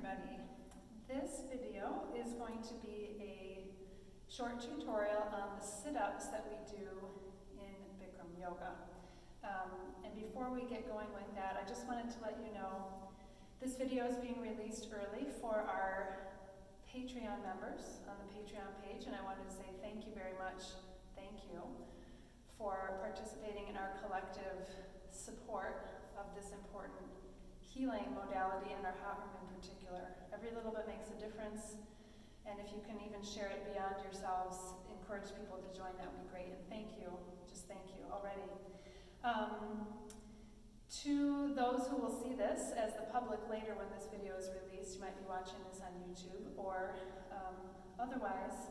everybody. This video is going to be a short tutorial on the sit-ups that we do in Bikram Yoga. And before we get going with that, I just wanted to let you know this video is being released early for our Patreon members on the Patreon page, and I wanted to say thank you very much, thank you, for participating in our collective support of this important healing modality in our hot room in particular. Every little bit makes a difference, and if you can even share it beyond yourselves, encourage people to join, that would be great. And thank you, just thank you already. To those who will see this as the public later when this video is released, you might be watching this on YouTube or otherwise,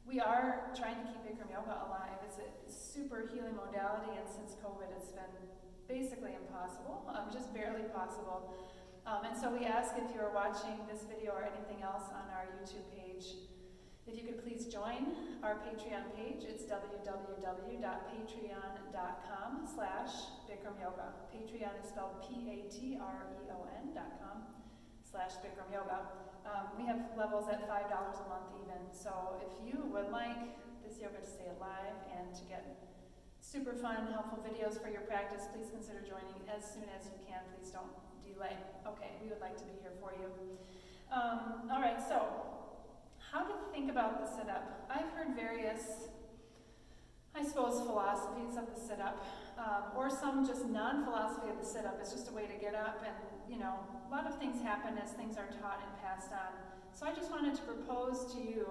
we are trying to keep Bikram Yoga alive. It's a super healing modality, and since COVID it's been basically impossible, just barely possible. And so we ask, if you're watching this video or anything else on our YouTube page, if you could please join our Patreon page. It's www.patreon.com/Bikram Yoga. Patreon is spelled Patreon.com/Bikram Yoga. We have levels at $5 a month even. So if you would like this yoga to stay alive and to get super fun, helpful videos for your practice, please consider joining as soon as you can. Please don't delay. Okay, we would like to be here for you. All right, so how to think about the sit-up. I've heard various, I suppose, philosophies of the sit-up, or some just non-philosophy of the sit-up. It's just a way to get up, and a lot of things happen as things are taught and passed on. So I just wanted to propose to you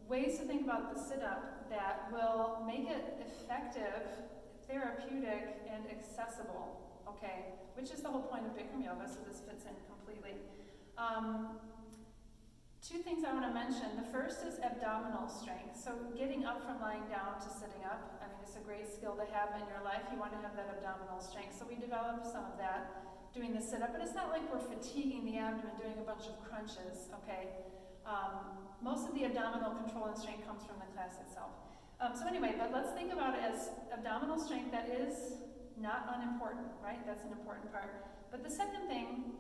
ways to think about the sit-up that will make it effective, therapeutic, and accessible, okay? Which is the whole point of Bikram Yoga, so this fits in completely. Two things I want to mention. The first is abdominal strength. So getting up from lying down to sitting up, I mean, it's a great skill to have in your life. You want to have that abdominal strength. So we developed some of that doing the sit-up, but it's not like we're fatiguing the abdomen doing a bunch of crunches, okay? Most of the abdominal control and strength comes from the class itself. So anyway, but let's think about it as abdominal strength. That is not unimportant, right? That's an important part. But the second thing,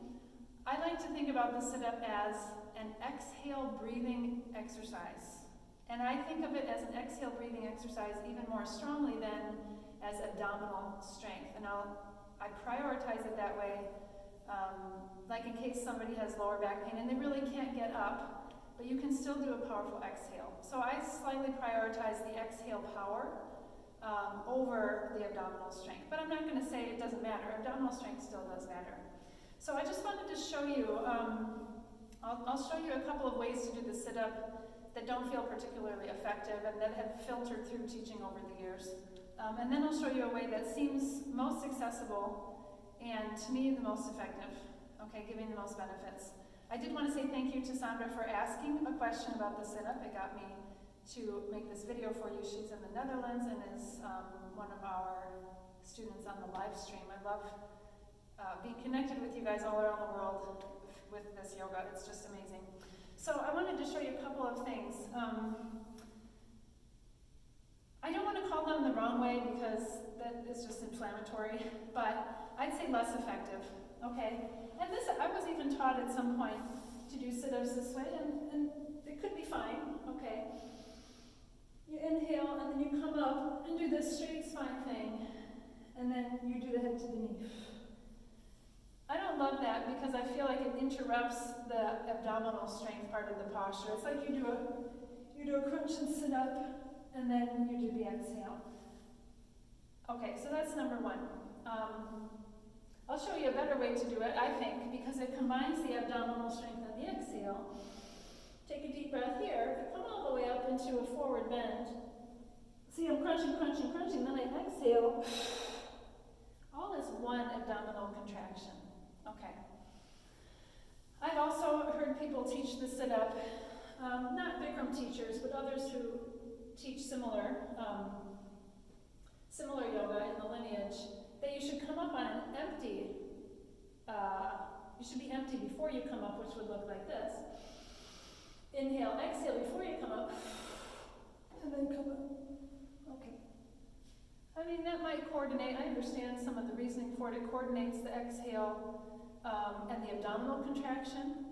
I like to think about the sit-up as an exhale breathing exercise. And I think of it as an exhale breathing exercise even more strongly than as abdominal strength. And I prioritize it that way, like in case somebody has lower back pain and they really can't get up, but you can still do a powerful exhale. So I slightly prioritize the exhale power over the abdominal strength. But I'm not going to say it doesn't matter. Abdominal strength still does matter. So I just wanted to show you, I'll show you a couple of ways to do the sit-up that don't feel particularly effective and that have filtered through teaching over the years. And then I'll show you a way that seems most accessible and, to me, the most effective, okay, giving the most benefits. I did want to say thank you to Sandra for asking a question about the sit-up. It got me to make this video for you. She's in the Netherlands and is one of our students on the live stream. I love being connected with you guys all around the world with this yoga. It's just amazing. So I wanted to show you a couple of things. I don't want to call them the wrong way because that is just inflammatory, but I'd say less effective, okay? And this, I was even taught at some point to do sit-ups this way, and it could be fine, okay? You inhale, and then you come up and do this straight spine thing, and then you do the head to the knee. I don't love that because I feel like it interrupts the abdominal strength part of the posture. It's like you do a crunch and sit up, and then you do the exhale. Okay, so that's number one. I'll show you a better way to do it, I think, because it combines the abdominal strength and the exhale. Take a deep breath here, come all the way up into a forward bend. See, I'm crunching, crunching, crunching, then I exhale. All is one abdominal contraction. Okay. I've also heard people teach the sit-up, not Bikram teachers, but others who teach similar yoga in the lineage, that you should come up on an empty, you should be empty before you come up, which would look like this. Inhale, exhale before you come up, and then come up. Okay. I mean, that might coordinate. I understand some of the reasoning for it. It coordinates the exhale and the abdominal contraction.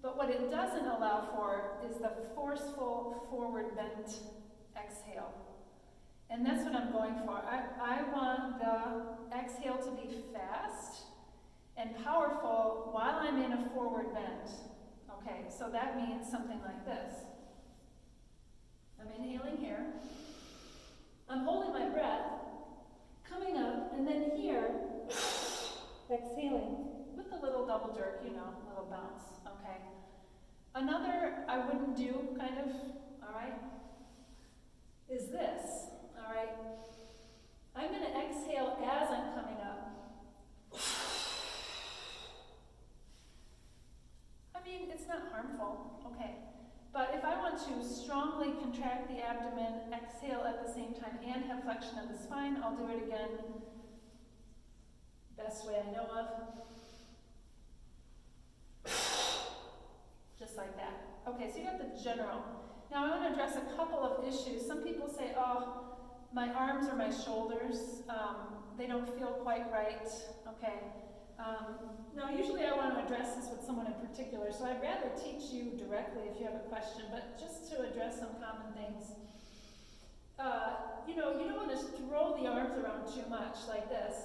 But what it doesn't allow for is the forceful forward bent exhale. And that's what I'm going for. I want the exhale to be fast and powerful while I'm in a forward bend. Okay, so that means something like this. I'm inhaling here. I'm holding my breath, coming up, and then here, exhaling with a little double jerk, you know, a little bounce. Okay. Another I wouldn't do, kind of, all right, is this. All right. I'm going to exhale as I'm coming up. I mean, it's not harmful, okay. But if I want to strongly contract the abdomen, exhale at the same time, and have flexion of the spine, I'll do it again. Best way I know of. Just like that. Okay, so you got the general. Now I want to address a couple of issues. Some people say, oh, my arms or my shoulders, they don't feel quite right. Okay. Now usually I want to address this with someone in particular, so I'd rather teach you directly if you have a question, but just to address some common things. You know, you don't want to throw the arms around too much like this,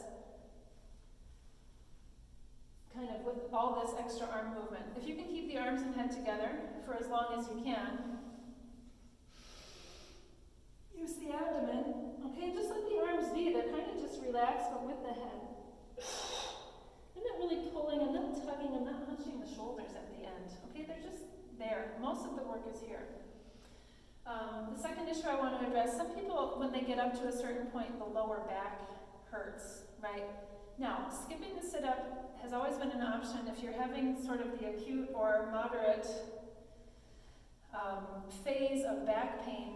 kind of with all this extra arm movement. If you can keep the arms and head together for as long as you can, use the abdomen, okay, just let the arms be. They're kind of just relaxed, but with the head. I'm not really pulling, I'm not tugging, I'm not hunching the shoulders at the end. Okay, they're just there. Most of the work is here. The second issue I want to address, some people, when they get up to a certain point, the lower back hurts, right? Now, skipping the sit-up has always been an option if you're having sort of the acute or moderate phase of back pain.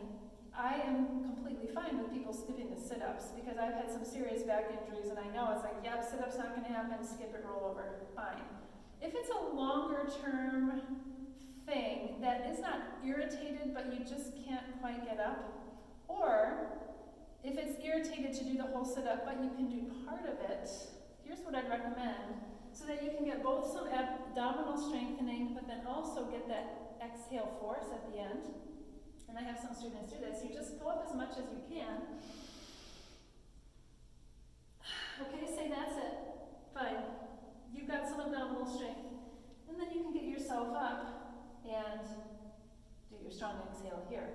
I am completely fine with people skipping the sit-ups because I've had some serious back injuries and I know it's like, yep, sit-up's not going to happen, skip it, roll over, fine. If it's a longer term thing that is not irritated but you just can't quite get up, or if it's irritated to do the whole sit-up but you can do part of it, here's what I'd recommend, so that you can get both some abdominal strengthening but then also get that exhale force at the end. And I have some students do this. You just go up as much as you can. Okay, say that's it. Fine. You've got some abdominal strength. And then you can get yourself up and do your strong exhale here.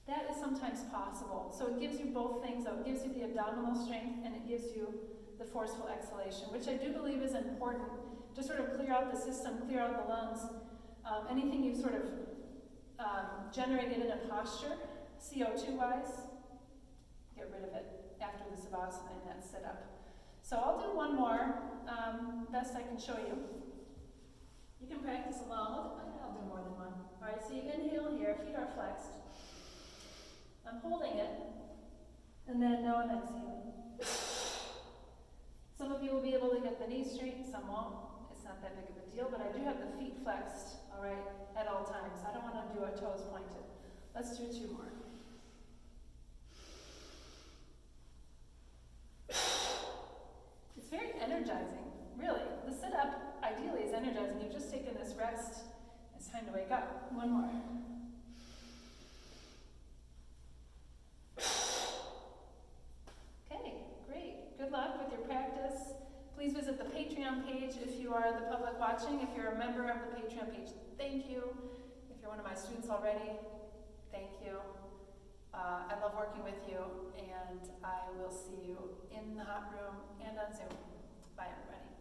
That is sometimes possible. So it gives you both things, though. It gives you the abdominal strength and it gives you the forceful exhalation, which I do believe is important to sort of clear out the system, clear out the lungs. Anything you've sort of generated in a posture, CO2-wise, get rid of it after the savasana and that sit-up. So I'll do one more, best I can show you. You can practice along. I'll do more than one. All right, so you inhale here, feet are flexed. I'm holding it, and then now I'm exhaling. Some of you will be able to get the knees straight, some won't. It's not that big of a deal, but I do have the feet flexed, all right, at all times. I don't want to do our toes pointed. Let's do two more. It's very energizing, really. The sit-up, ideally, is energizing. You've just taken this rest. It's time to wake up. One more. Okay, great. Good luck with your practice. Please visit the Patreon page if you are the public watching. If you're a member of the Patreon page, thank you. If you're one of my students already, thank you. I love working with you, and I will see you in the hot room and on Zoom. Bye, everybody.